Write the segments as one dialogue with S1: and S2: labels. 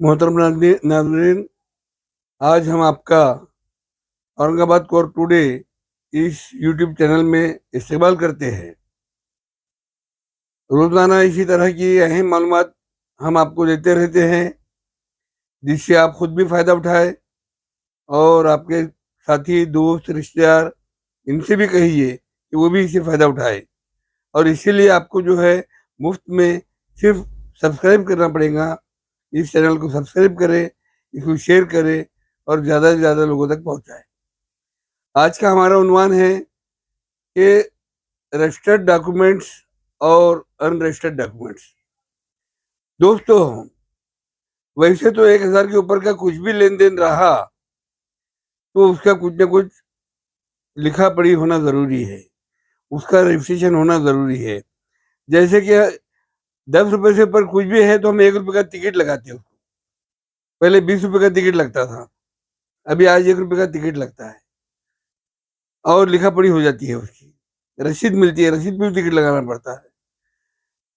S1: मोहतरम नाज़रीन, आज हम आपका औरंगाबाद कोर टुडे इस यूट्यूब चैनल में इस्तेमाल करते हैं। रोज़ाना इसी तरह की अहम मालूमात हम आपको देते रहते हैं, जिससे आप खुद भी फ़ायदा उठाएं और आपके साथी, दोस्त, रिश्तेदार इनसे भी कहिए कि वो भी इससे फ़ायदा उठाए। और इसीलिए आपको जो है मुफ्त में सिर्फ सब्सक्राइब करना पड़ेगा। इस चैनल को सब्सक्राइब करें, इसको शेयर करें और ज़्यादा से ज़्यादा लोगों तक पहुँचाएं। आज का हमारा उन्वान है कि रजिस्टर्ड डॉक्यूमेंट्स और अनरजिस्टर्ड डॉक्यूमेंट्स। दोस्तों, वैसे तो 1,000 के ऊपर का कुछ भी लेन देन रहा तो उसका कुछ ना कुछ लिखा पढ़ी होना जरूरी है, उसका रजिस्ट्रेशन होना जरूरी है। जैसे कि 10 रुपए से ऊपर कुछ भी है तो हम 1 रुपए का टिकट लगाते हैं उसको। पहले 20 रुपए का टिकट लगता था, अभी आज 1 रुपए का टिकट लगता है और लिखा पढ़ी हो जाती है, उसकी रसीद मिलती है, रसीद पे भी टिकट लगाना पड़ता है।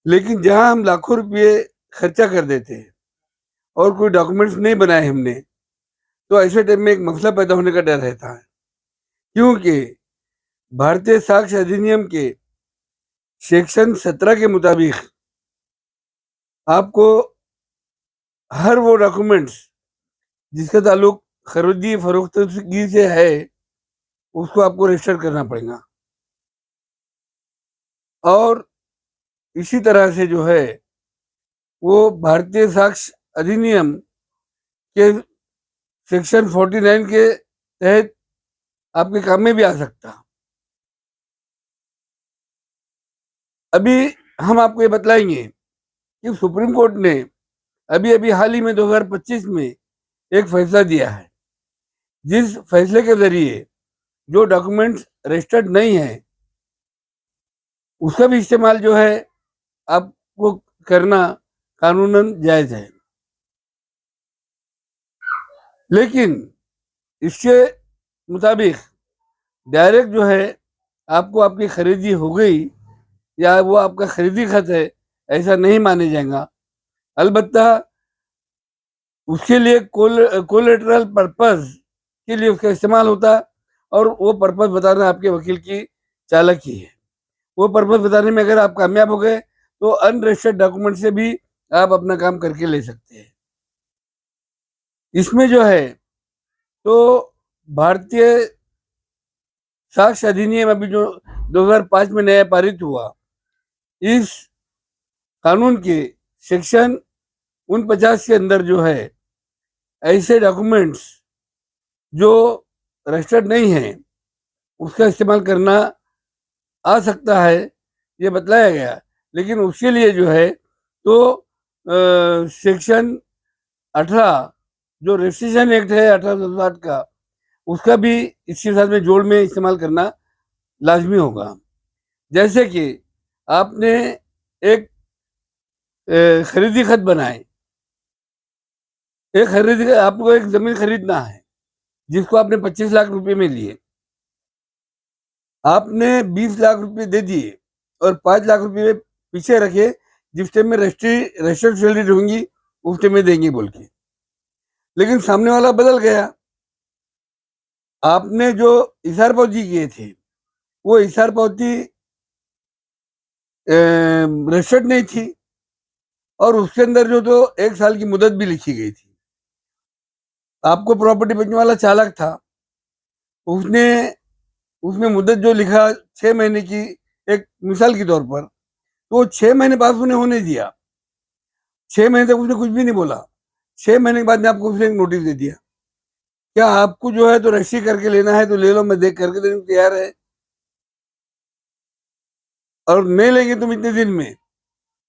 S1: लेकिन जहां हम लाखों रुपये खर्चा कर देते हैं और कोई डॉक्यूमेंट्स नहीं बनाए हमने, तो ऐसे टाइम में एक मसला पैदा होने का डर रहता है। क्योंकि भारतीय साक्ष्य अधिनियम के सेक्शन 17 के मुताबिक आपको हर वो डॉक्यूमेंट्स जिसका ताल्लुक खरीदी फरोख्तगी से है उसको आपको रजिस्टर करना पड़ेगा। और इसी तरह से जो है वो भारतीय साक्ष्य अधिनियम के सेक्शन 49 के तहत आपके काम में भी आ सकता। अभी हम आपको ये बतलाएंगे कि सुप्रीम कोर्ट ने अभी अभी हाल ही में 2025 में एक फैसला दिया है, जिस फैसले के जरिए जो डॉक्यूमेंट्स रजिस्टर्ड नहीं है उसका भी इस्तेमाल जो है आपको करना कानूनन जायज है। लेकिन इसके मुताबिक डायरेक्ट जो है आपको आपकी खरीदी हो गई या वो आपका खरीदी खत है ऐसा नहीं माने जाएगा। अलबत्ता उसके लिए कोलेटरल पर्पस के लिए उसका इस्तेमाल होता है और वो पर्पस बताना आपके वकील की चालाकी है। वो पर्पस बताने में अगर आप कामयाब हो गए तो अनरजिस्टर्ड डॉक्यूमेंट से भी आप अपना काम करके ले सकते हैं। इसमें जो है तो भारतीय साक्ष्य अधिनियम अभी जो 2005 में नया पारित हुआ, इस कानून के सेक्शन 49 के अंदर जो है ऐसे डॉक्यूमेंट्स जो रजिस्टर्ड नहीं है उसका इस्तेमाल करना आ सकता है, ये बतलाया गया। लेकिन उसके लिए जो है तो सेक्शन 18 जो रजिस्ट्रेशन एक्ट है 1860 का, उसका भी इसके साथ में जोड़ में इस्तेमाल करना लाजमी होगा। जैसे कि आपने एक खरीदी खत बनाए, एक खरीदी आपको एक जमीन खरीदना है जिसको आपने 25 लाख रुपए में लिए, आपने 20 लाख रुपए दे दिए और 5 लाख रुपए पीछे रखे जिस टाइम में रजिस्टर्ड सैलरी होंगी उस टाइम में देंगे बोल के। लेकिन सामने वाला बदल गया, आपने जो इशार पावती किए थे वो इशार पावती रजिस्टर्ड नहीं थी और उसके अंदर जो तो 1 साल की मुदत भी लिखी गई थी। आपको प्रॉपर्टी बेचने वाला चालक था, उसने उसमें मुद्दत जो लिखा 6 महीने की, एक मिसाल के तौर पर, तो वो 6 महीने बाद उसने होने दिया। 6 महीने तक उसने कुछ भी नहीं बोला। 6 महीने के बाद ने आपको उसने एक नोटिस दे दिया, क्या आपको जो है तो रजिस्ट्री करके लेना है तो ले लो, मैं देख करके देने को तैयार है, और नहीं लेंगे तुम इतने दिन में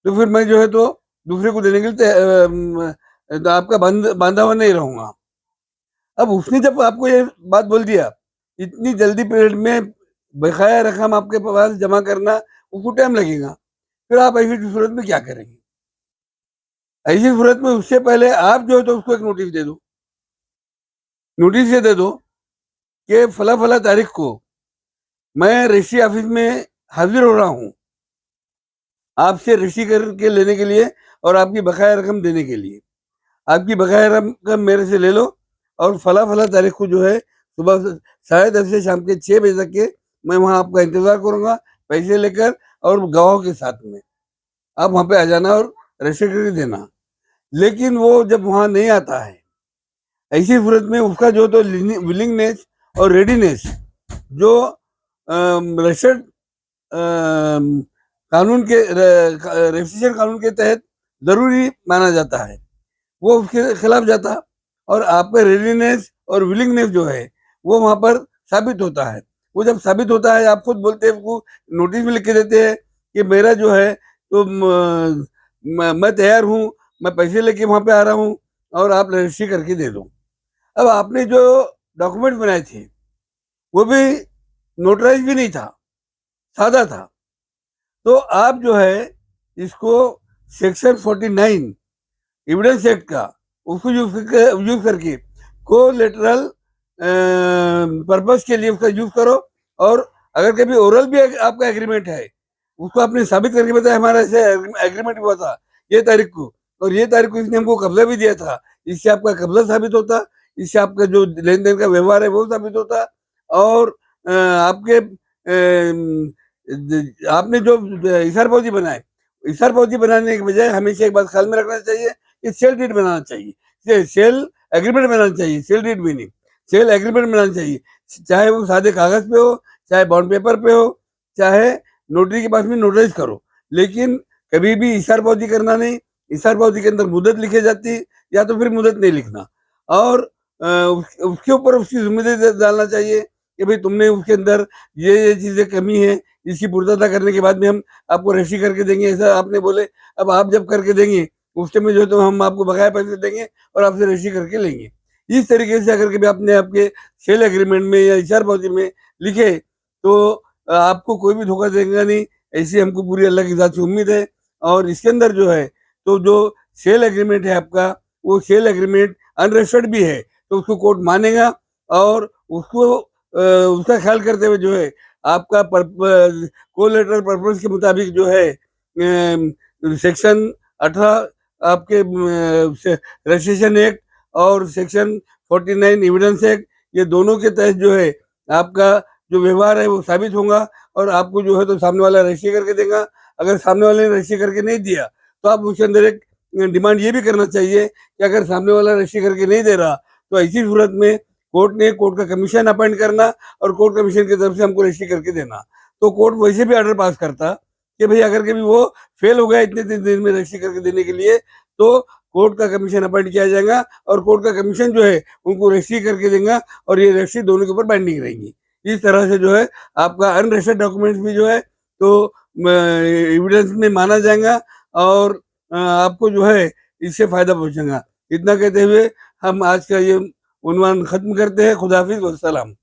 S1: तो फिर मैं जो है तो दूसरे को देने के लिए तो आपका बांधा हुआ नहीं रहूंगा। अब उसने जब आपको ये बात बोल दिया, इतनी जल्दी पीरियड में बकाया रकम आपके पास जमा करना उसको टाइम लगेगा, फिर आप ऐसी सूरत में क्या करेंगे? ऐसी सूरत में उससे पहले आप जो है तो उसको एक नोटिस दे दो। नोटिस ये दे दो कि फला फला तारीख को मैं रजिस्ट्री ऑफिस में हाजिर हो रहा हूँ आपसे रजिस्ट्री करके लेने के लिए और आपकी बकाया रकम देने के लिए। आपकी बकाया रकम मेरे से ले लो और फला फला तारीख को जो है सुबह 10:30 से शाम के 6 बजे तक के मैं वहाँ आपका इंतजार करूंगा, पैसे लेकर और गवाहों के साथ में। आप वहाँ पे आ जाना और रजिस्टर करके देना। लेकिन वो जब वहाँ नहीं आता है, ऐसी सूरत में उसका जो तो विलिंगनेस और रेडीनेस जो रजिस्टर्ड कानून के रजिस्ट्रेशन कानून के तहत जरूरी माना जाता है, वो उसके खिलाफ जाता। और आपका रेडीनेस और विलिंगनेस जो है वो वहां पर साबित होता है। वो जब साबित होता है, आप खुद बोलते हैं, वो नोटिस में लिख के देते हैं कि मेरा जो है तो मैं तैयार हूँ, मैं पैसे लेके वहां पे आ रहा हूँ और आप रजिस्ट्री करके दे दो। अब आपने जो डॉक्यूमेंट बनाए थे वो भी नोटराइज भी नहीं था, सादा था। तो आप जो है इसको सेक्शन 49 एविडेंस एक्ट का उसको यूज करके कोलेटरल पर्पस के लिए उसका यूज करो। और अगर कभी ओरल भी आपका एग्रीमेंट है, उसको आपने साबित करके बताया हमारा ऐसे एग्रीमेंट हुआ था ये तारीख को, और ये तारीख को इसने हमको कब्जा भी दिया था, इससे आपका कब्जा साबित होता, इससे आपका जो लेन देन का व्यवहार है वो साबित होता। और आपके आपने जो इशारबंदी बनाए, इशारबंदी बनाने के बजाय हमेशा एक बात ख्याल में रखना चाहिए कि सेल डीड बनाना चाहिए, सेल एग्रीमेंट बनाना चाहिए, सेल डीड भी नहीं, सेल एग्रीमेंट बनाना चाहिए। चाहे वो सादे कागज पे हो, चाहे बॉन्ड पेपर पे हो, चाहे नोटरी के पास में नोटराइज करो, लेकिन कभी भी इशारबंदी करना नहीं। इशारबंदी के अंदर मुद्दत लिखी जाती है या तो फिर मुद्दत नहीं लिखना, और उसके ऊपर उसकी जिम्मेदारी डालना चाहिए कि भाई तुमने उसके अंदर ये चीजें कमी है, इसकी पूर्तता करने के बाद में हम आपको रजिस्ट्री करके देंगे, ऐसा आपने बोले। अब आप जब करके देंगे उस टाइम में जो तो हम आपको बकाया पैसे देंगे और आपसे रजिस्ट्री करके लेंगे। इस तरीके से अगर कभी आपने आपके सेल एग्रीमेंट में या इशारबंदी में लिखे तो आपको कोई भी धोखा देगा नहीं, ऐसी हमको पूरी अल्लाह की जात से उम्मीद है। और इसके अंदर जो है तो जो सेल एग्रीमेंट है आपका, वो सेल एग्रीमेंट अनरजिस्टर्ड भी है तो उसको कोर्ट मानेगा, और उसको उसका ख्याल करते हुए जो है आपका कोलेटरल पर्पस के मुताबिक जो है सेक्शन 18 आपके रजिस्ट्रेशन एक्ट और सेक्शन 49 एविडेंस एक्ट, ये दोनों के तहत जो है आपका जो व्यवहार है वो साबित होगा, और आपको जो है तो सामने वाला रजिस्ट्री करके देगा। अगर सामने वाले ने रजिस्ट्री करके नहीं दिया तो आप उसके अंदर एक डिमांड ये भी करना चाहिए कि अगर सामने वाला रजिस्ट्री करके नहीं दे रहा तो ऐसी सूरत में कोर्ट का कमीशन अपॉइंट करना और कोर्ट कमीशन की तरफ से हमको रजिस्ट्री करके देना। तो कोर्ट वैसे भी ऑर्डर पास करता कि भाई अगर कभी वो फेल हो गया इतने दिन में रजिस्ट्री करके देने के लिए तो कोर्ट का कमीशन अपॉइंट किया जाएगा, और कोर्ट का कमीशन जो है उनको रजिस्ट्री करके देगा, और ये रजिस्ट्री दोनों के ऊपर बाइंडिंग रहेंगी। इस तरह से जो है आपका अनरजिस्टर्ड डॉक्यूमेंट्स भी जो है तो एविडेंस में माना जाएगा, और आपको जो है इससे फायदा पहुंचेगा। इतना कहते हुए हम आज का ये उन्वान खत्म करते हैं। खुदाफिज वस्सलाम।